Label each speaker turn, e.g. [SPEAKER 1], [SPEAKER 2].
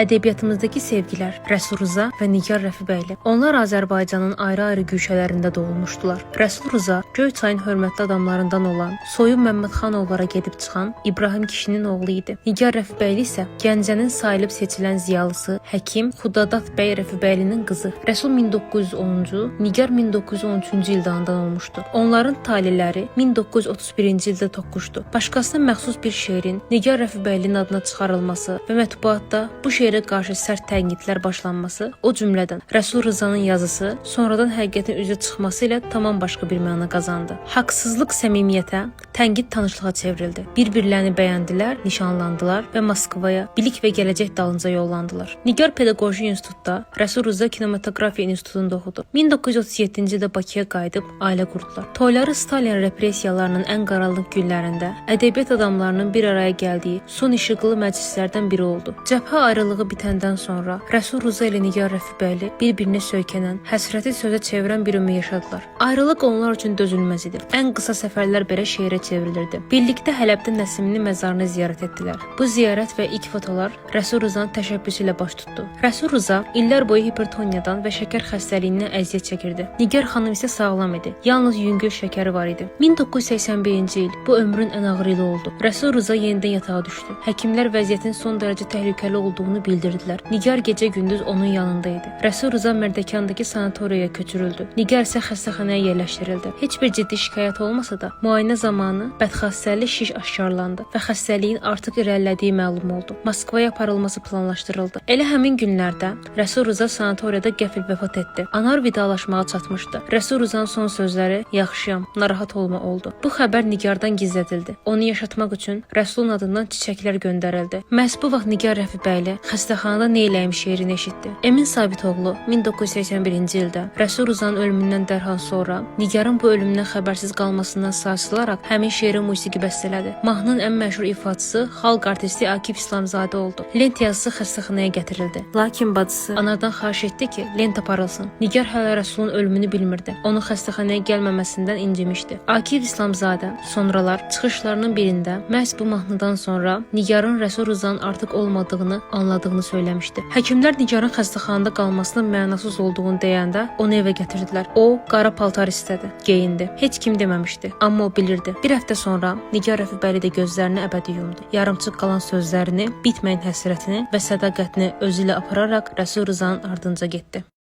[SPEAKER 1] Ədəbiyyatımızdakı sevgilər Rəsul Rza və Nigar Rəfibəyli. Onlar Azərbaycanın ayrı-ayrı güşələrində doğulmuşdular. Rəsul Rza Göyçayın hörmətli adamlarından olan Soyun Məmmədxanovlara gedib çıxan İbrahim kişinin oğlu idi. Nigar Rəfibəyli isə Gəncənin sayılıb seçilən ziyalısı həkim Xudadat bəy Rəfibəylinin qızı. Rəsul 1910-cu, Nigar 1913-cü ildə anadan olmuşdu. Onların taleləri 1931-ci ildə toqquşdu. Başqasına məxsus bir şeirin Nigar Rəfibəylinin adına çıxarılması və mətbuatda bu şeirə qarşı sərt tənqidlər başlanması, o cümlədən Rəsul Rzanın yazısı sonradan həqiqətin üzə çıxması ilə tamam başqa bir məna qazandı. Haqsızlıq səmimiyyətə, tənqid tanışlığa çevrildi. Bir-birlərini bəyəndilər, nişanlandılar və Moskvaya bilik və gələcək dalınca yollandılar. Nigar Pedaqoji İnstitutda, Rəsul Rza Kinematografiya İnstitutunda oxudu. 1937-ci ildə Bakıya qayıdıb ailə qurdular. Toyları Stalin repressiyalarının ən qaranlıq günlərində ədəbiyyat adamlarının bir araya gəldiyi son işıqlı məclislərdən biri oldu. Cəbhə ayrılığı bitəndən sonra Rəsul Rza ilə Nigar Rəfibəyli bir-birinə söykənən, həsrəti sözə çevirən bir ömür yaşadılar. Ayrılıq onlar üçün dözülməz idi. Ən qısa səfərlər belə şeirə çevrilirdi. Birlikdə Hələbdə Nəsiminin məzarını ziyarət etdilər. Bu ziyarət və ilk fotolar Rəsul Rzanın təşəbbüsü ilə baş tutdu. Rəsul Rza illər boyu hipertoniyadan və şəkər xəstəliyindən əziyyət çəkirdi. Nigar xanım isə sağlam idi. Yalnız yüngül şəkəri var idi. 1981-ci il bu ömrün ən ağır ili oldu. Rəsul Rza yenidən yatağa düşdü. Həkimlər vəziyyətin son dərəcə təhlükəli olduğunu bildirdilər. Nigar gecə-gündüz onun yanında idi. Rəsul Rza Mərdəkandakı sanatoriyaya köçürüldü. Nigar isə xəstəxanaya yerləşdirildi. Heç bir ciddi şikayət olmasa da, müayinə zamanı bədxəstəli şiş aşkarlandı və xəstəliyin artıq irəlilədiyi məlum oldu. Moskvaya aparılması planlaşdırıldı. Elə həmin günlərdə Rəsul Rza sanatoriyada qəfil vəfat etdi. Anar vidalaşmağa çatmışdı. Rəsul Rzanın son sözləri "Yaxşıyam, narahat olma" oldu. Bu xəbər Nigardan gizlədildi. Onu yaşatmaq üçün Rəsulun adından çiçəklər göndərildi. Məhz bu vaxt Nigar Rəfibəyli xəstəxanada Neyləyim şeirini eşitdi. Emin Sabitoğlu 1981-ci ildə Rəsul Rzanın ölümündən dərhal sonra Nigarın bu ölümündən xəbərsiz qalmasından sarsılaraq həmin şeirə musiqi bəstələdi. Mahnının ən məşhur ifaçısı xalq artisti Akif İslamzadə oldu. Lent yazısı xəstəxanaya gətirildi. Lakin bacısı anadan xahiş etdi ki, lent aparılsın. Nigar hələ Rəsulun ölümünü bilmirdi. Onun xəstəxanaya gəlməməsindən incimişdi. Akif İslamzadə sonralar çıxışlarının birində məhz bu mahnıdan sonra Nigarın Rəsul Rzanın artıq olmadığını anladığını söyləmişdi. Həkimlər Nigarın xəstəxanada qalmasının mənasız olduğunu deyəndə onu evə gətirdilər. O, qara paltar istədi, geyindi. Heç kim deməmişdi, amma o bilirdi. Bir həftə sonra Nigar Rəfibəyli də gözlərini əbədi yumdu. Yarımçıq qalan sözlərini, bitməyən həsrətini və sədaqətini özü ilə apararaq Rəsul Rzanın ardınca getdi.